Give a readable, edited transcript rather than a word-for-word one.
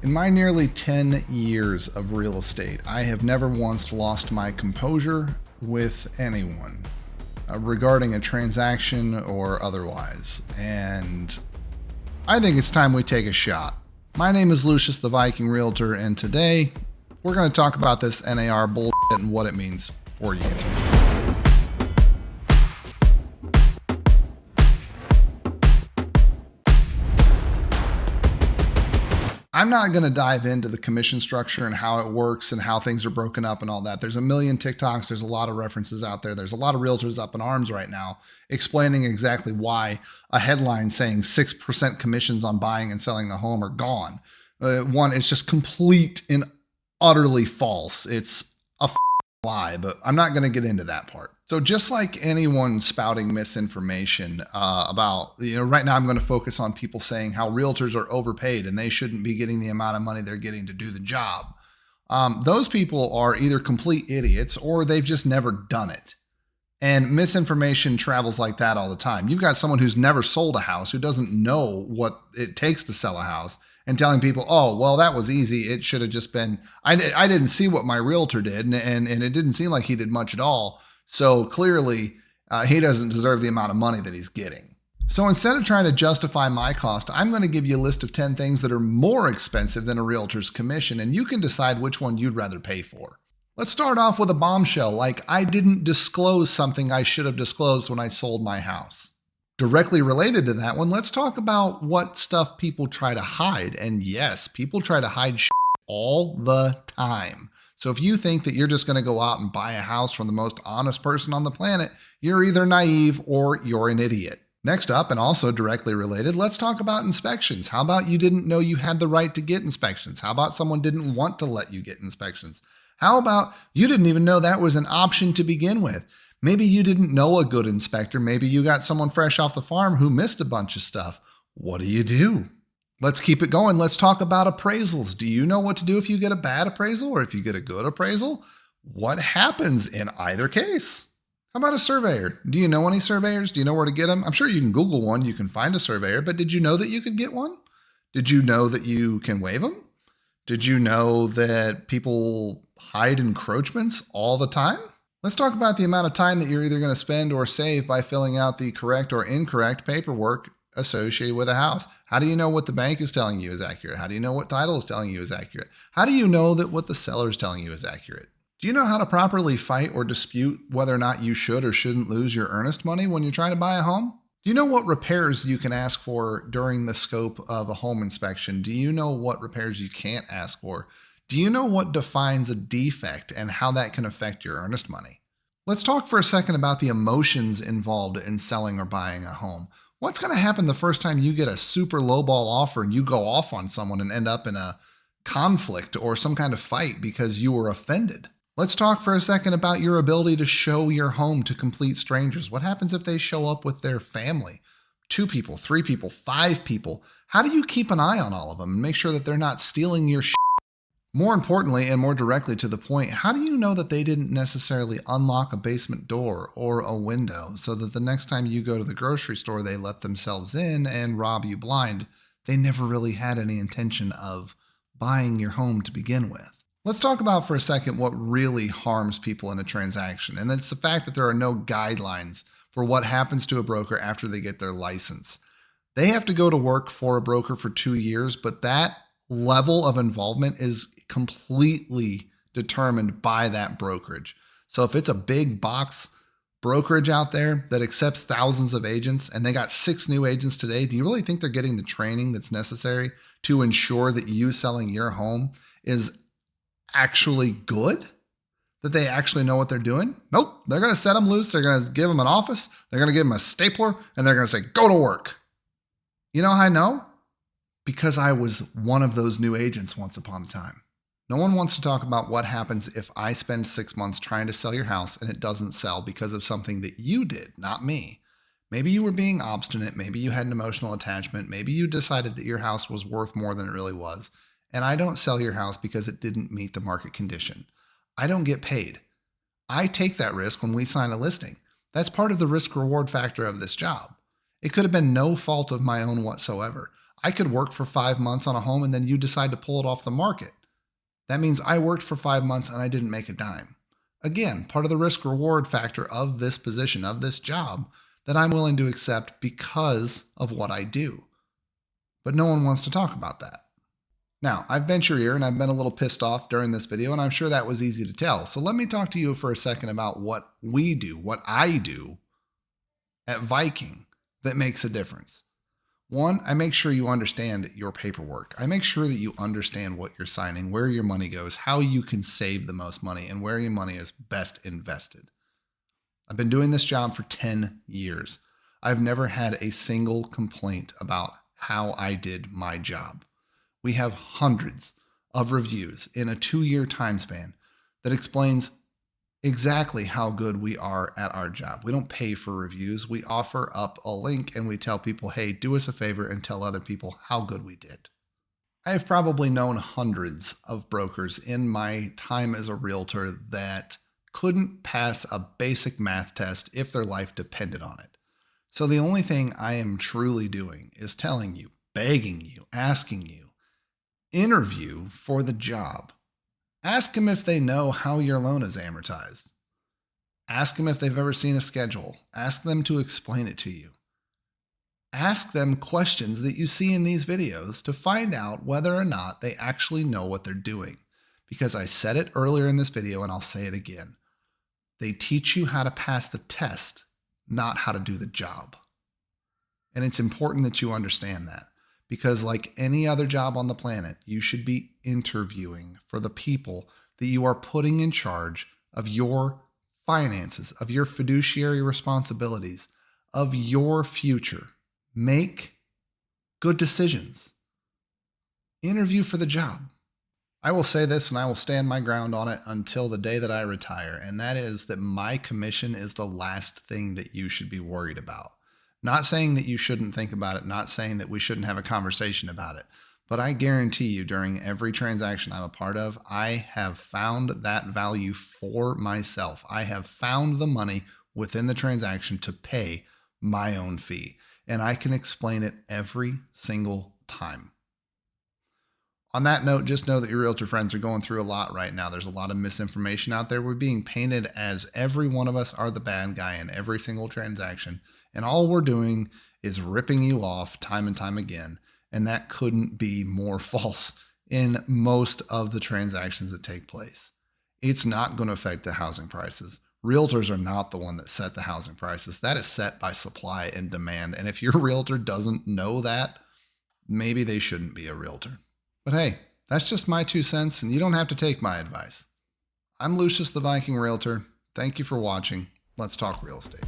In my nearly 10 years of real estate, I have never once lost my composure with anyone regarding a transaction or otherwise. And I think it's time we take a shot. My name is Lucius, the Viking Realtor, and today we're going to talk about this NAR bullshit and what it means for you. I'm not going to dive into the commission structure and how it works and how things are broken up and all that. There's a million TikToks. There's a lot of references out there. There's a lot of realtors up in arms right now explaining exactly why a headline saying 6% commissions on buying and selling the home are gone. One, it's just complete and utterly false. It's a lie, but I'm not going to get into that part. So just like anyone spouting misinformation about, right now I'm going to focus on people saying how realtors are overpaid and they shouldn't be getting the amount of money they're getting to do the job. Those people are either complete idiots or they've just never done it. And misinformation travels like that all the time. You've got someone who's never sold a house, who doesn't know what it takes to sell a house, and telling people, oh, well, that was easy. It should have just been, I didn't see what my realtor did, and it didn't seem like he did much at all. So clearly, he doesn't deserve the amount of money that he's getting. So instead of trying to justify my cost, I'm going to give you a list of 10 things that are more expensive than a realtor's commission, and you can decide which one you'd rather pay for. Let's start off with a bombshell, like I didn't disclose something I should have disclosed when I sold my house. Directly related to that one, let's talk about what stuff people try to hide. And yes, people try to hide shit all the time. So if you think that you're just going to go out and buy a house from the most honest person on the planet, you're either naive or you're an idiot. Next up, and also directly related, let's talk about inspections. How about you didn't know you had the right to get inspections? How about someone didn't want to let you get inspections? How about you didn't even know that was an option to begin with? Maybe you didn't know a good inspector. Maybe you got someone fresh off the farm who missed a bunch of stuff. What do? Let's keep it going. Let's talk about appraisals. Do you know what to do if you get a bad appraisal or if you get a good appraisal? What happens in either case? How about a surveyor? Do you know any surveyors? Do you know where to get them? I'm sure you can Google one. You can find a surveyor, but did you know that you could get one? Did you know that you can waive them? Did you know that people hide encroachments all the time? Let's talk about the amount of time that you're either going to spend or save by filling out the correct or incorrect paperwork associated with a house. How do you know what the bank is telling you is accurate? How do you know what title is telling you is accurate? How do you know that what the seller is telling you is accurate? Do you know how to properly fight or dispute whether or not you should or shouldn't lose your earnest money when you're trying to buy a home? Do you know what repairs you can ask for during the scope of a home inspection? Do you know what repairs you can't ask for? Do you know what defines a defect and how that can affect your earnest money? Let's talk for a second about the emotions involved in selling or buying a home. What's going to happen the first time you get a super lowball offer and you go off on someone and end up in a conflict or some kind of fight because you were offended? Let's talk for a second about your ability to show your home to complete strangers. What happens if they show up with their family? 2 people, 3 people, 5 people. How do you keep an eye on all of them and make sure that they're not stealing your shit? More importantly, and more directly to the point, how do you know that they didn't necessarily unlock a basement door or a window so that the next time you go to the grocery store, they let themselves in and rob you blind? They never really had any intention of buying your home to begin with. Let's talk about for a second what really harms people in a transaction, and that's the fact that there are no guidelines for what happens to a broker after they get their license. They have to go to work for a broker for 2 years, but that level of involvement is completely determined by that brokerage. So if it's a big box brokerage out there that accepts thousands of agents and they got 6 new agents today, do you really think they're getting the training that's necessary to ensure that you selling your home is actually good? That they actually know what they're doing? Nope. They're going to set them loose. They're going to give them an office. They're going to give them a stapler and they're going to say, go to work. You know how I know? Because I was one of those new agents once upon a time. No one wants to talk about what happens if I spend 6 months trying to sell your house and it doesn't sell because of something that you did, not me. Maybe you were being obstinate. Maybe you had an emotional attachment. Maybe you decided that your house was worth more than it really was. And I don't sell your house because it didn't meet the market condition. I don't get paid. I take that risk when we sign a listing. That's part of the risk reward factor of this job. It could have been no fault of my own whatsoever. I could work for 5 months on a home and then you decide to pull it off the market. That means I worked for 5 months and I didn't make a dime. Again, part of the risk reward factor of this position, of this job, that I'm willing to accept because of what I do. But no one wants to talk about that. Now, I've bent your ear and I've been a little pissed off during this video, and I'm sure that was easy to tell. So let me talk to you for a second about what we do, what I do at Viking that makes a difference. One, I make sure you understand your paperwork. I make sure that you understand what you're signing, where your money goes, how you can save the most money, and where your money is best invested. I've been doing this job for 10 years. I've never had a single complaint about how I did my job. We have hundreds of reviews in a 2-year time span that explains exactly how good we are at our job. We don't pay for reviews. We offer up a link and we tell people, hey, do us a favor and tell other people how good we did. I have probably known hundreds of brokers in my time as a realtor that couldn't pass a basic math test if their life depended on it. So the only thing I am truly doing is telling you, begging you, asking you, interview for the job. Ask them if they know how your loan is amortized. Ask them if they've ever seen a schedule. Ask them to explain it to you. Ask them questions that you see in these videos to find out whether or not they actually know what they're doing. Because I said it earlier in this video and I'll say it again. They teach you how to pass the test, not how to do the job. And it's important that you understand that. Because like any other job on the planet, you should be interviewing for the people that you are putting in charge of your finances, of your fiduciary responsibilities, of your future. Make good decisions. Interview for the job. I will say this and I will stand my ground on it until the day that I retire, and that is that my commission is the last thing that you should be worried about. Not saying that you shouldn't think about it, not saying that we shouldn't have a conversation about it, but I guarantee you during every transaction I'm a part of, I have found that value for myself. I have found the money within the transaction to pay my own fee, and I can explain it every single time. On that note, just know that your realtor friends are going through a lot right now. There's a lot of misinformation out there. We're being painted as every one of us are the bad guy in every single transaction. And all we're doing is ripping you off time and time again. And that couldn't be more false in most of the transactions that take place. It's not going to affect the housing prices. Realtors are not the one that set the housing prices. That is set by supply and demand. And if your realtor doesn't know that, maybe they shouldn't be a realtor. But hey, that's just my 2 cents, and you don't have to take my advice. I'm Lucius the Viking Realtor. Thank you for watching. Let's talk real estate.